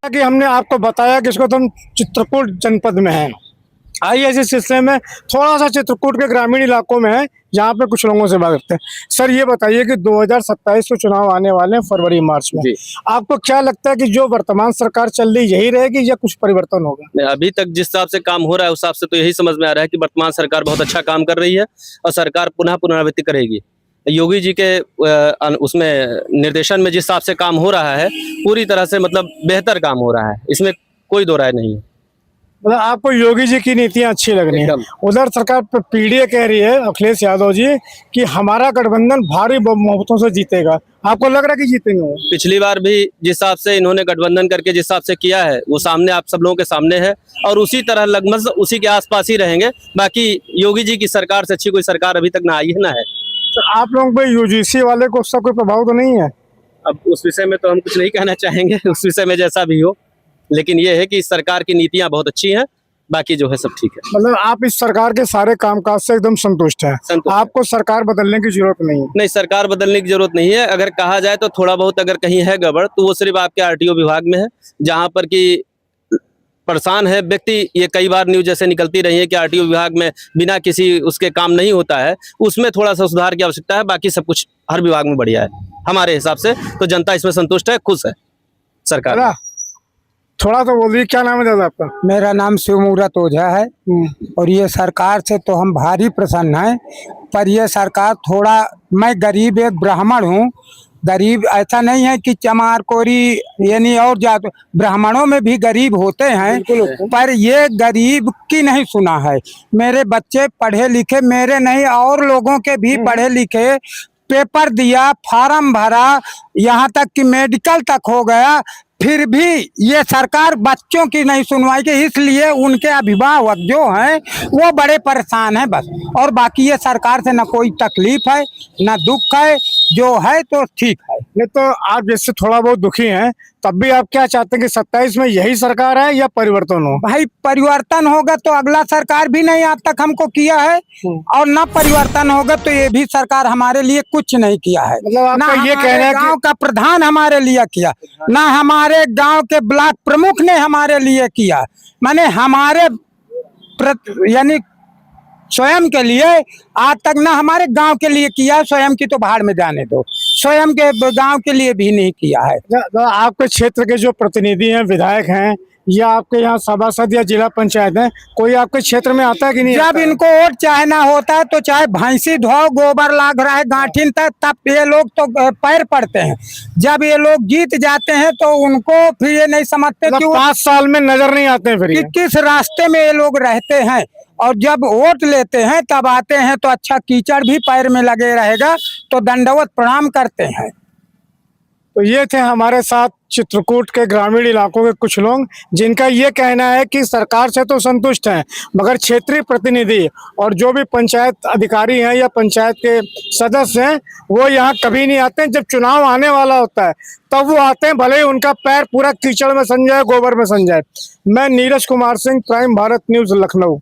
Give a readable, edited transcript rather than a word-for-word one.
कि हमने आपको बताया कि इसको तो हम चित्रकूट जनपद में हैं। आइए इस सिलसिले में थोड़ा सा चित्रकूट के ग्रामीण इलाकों में है, जहाँ पे कुछ लोगों से बात करते हैं। सर ये बताइए कि 2027 को चुनाव आने वाले हैं फरवरी मार्च में, आपको क्या लगता है कि जो वर्तमान सरकार चल रही यही रहेगी या कुछ परिवर्तन होगा? अभी तक जिस हिसाब से काम हो रहा है उस हिसाब से तो यही समझ में आ रहा है कि वर्तमान सरकार बहुत अच्छा काम कर रही है और सरकार पुनः पुनरावृत्ति करेगी। योगी जी के उसमें निर्देशन में जिस हिसाब से काम हो रहा है पूरी तरह से मतलब बेहतर काम हो रहा है, इसमें कोई दो राय नहीं है। मतलब आपको योगी जी की नीतियां अच्छी लग रही हैं। उधर सरकार पीडीए कह रही है, अखिलेश यादव जी, कि हमारा गठबंधन भारी बहुमतों से जीतेगा। आपको लग रहा है कि जीतेंगे वो? पिछली बार भी जिस हिसाब से इन्होंने गठबंधन करके जिस हिसाब से किया है वो सामने आप सब लोगों के सामने है और उसी तरह लगभग उसी के आसपास ही रहेंगे। बाकी योगी जी की सरकार से अच्छी कोई सरकार अभी तक ना आई है ना है। तो आप लोगों पे यूजीसी वाले को उसका कोई प्रभाव तो नहीं है? अब उस विषय में तो हम कुछ नहीं कहना चाहेंगे, उस विषय में जैसा भी हो, लेकिन ये है कि इस सरकार की नीतियां बहुत अच्छी हैं, बाकी जो है सब ठीक है। मतलब आप इस सरकार के सारे कामकाज से एकदम संतुष्ट हैं? आपको सरकार बदलने की जरूरत नहीं है? नहीं, सरकार बदलने की जरूरत नहीं है। अगर कहा जाए तो थोड़ा बहुत अगर कहीं है गड़बड़ तो वो सिर्फ आपके आरटीओ विभाग में है, जहां पर कि परेशान है व्यक्ति। ये कई बार न्यूज जैसे निकलती रही है कि आरटीओ विभाग में बिना किसी उसके काम नहीं होता है, उसमें थोड़ा सा सुधार की आवश्यकता है। बाकी सब कुछ हर विभाग में बढ़िया है हमारे हिसाब से, तो जनता इसमें संतुष्ट है, खुश है सरकार। थोड़ा तो बोलिए, क्या नाम है दादा आपका? मेरा नाम शिवमूर्त ओझा है और ये सरकार से तो हम भारी प्रसन्न हैं, पर ये सरकार थोड़ा, मैं गरीब एक ब्राह्मण हूँ, गरीब ऐसा नहीं है कि चमार कोरी यानी और जात, ब्राह्मणों में भी गरीब होते हैं, पर ये गरीब की नहीं सुना है। मेरे बच्चे पढ़े लिखे, मेरे नहीं और लोगों के भी पढ़े लिखे, पेपर दिया, फार्म भरा, यहाँ तक कि मेडिकल तक हो गया, फिर भी ये सरकार बच्चों की नहीं सुनवाई की, इसलिए उनके अभिभावक जो हैं वो बड़े परेशान हैं बस। और बाकी ये सरकार से न कोई तकलीफ है न दुख है, जो है तो ठीक है। नहीं तो आप जैसे थोड़ा बहुत दुखी हैं, तब भी आप क्या चाहते हैं कि 27 में यही सरकार है या परिवर्तन हो? भाई परिवर्तन होगा तो अगला सरकार भी नहीं आज तक हमको किया है, और न परिवर्तन होगा तो ये भी सरकार हमारे लिए कुछ नहीं किया है। मतलब ना ये कहना है गांव का प्रधान हमारे लिए किया, ना हमारे गांव के ब्लॉक प्रमुख ने हमारे लिए किया, माने हमारे यानी स्वयं के लिए आज तक ना हमारे गांव के लिए किया, स्वयं की तो भाड़ में जाने दो, स्वयं के गांव के लिए भी नहीं किया है। आपके क्षेत्र के जो प्रतिनिधि हैं, विधायक हैं, या आपके यहाँ सभासद या जिला पंचायत है, कोई आपके क्षेत्र में आता है कि नहीं? जब इनको वोट चाहना होता है तो चाहे भैंसी धो, गोबर लाग रहा है गांठिन तक, तब ये लोग तो पैर पड़ते हैं। जब ये लोग जीत जाते हैं तो उनको फिर ये नहीं समझते कि 5 साल में नजर नहीं आते हैं, फिर किस रास्ते में ये लोग रहते हैं। और जब वोट लेते हैं तब आते हैं तो अच्छा कीचड़ भी पैर में लगे रहेगा तो दंडवत प्रणाम करते हैं। तो ये थे हमारे साथ चित्रकूट के ग्रामीण इलाकों के कुछ लोग, जिनका ये कहना है कि सरकार से तो संतुष्ट हैं, मगर क्षेत्रीय प्रतिनिधि और जो भी पंचायत अधिकारी हैं या पंचायत के सदस्य हैं वो यहाँ कभी नहीं आते हैं। जब चुनाव आने वाला होता है तब वो आते हैं, भले ही उनका पैर पूरा कीचड़ में सन जाए, गोबर में सन जाए। मैं नीरज कुमार सिंह, प्राइम भारत न्यूज़, लखनऊ।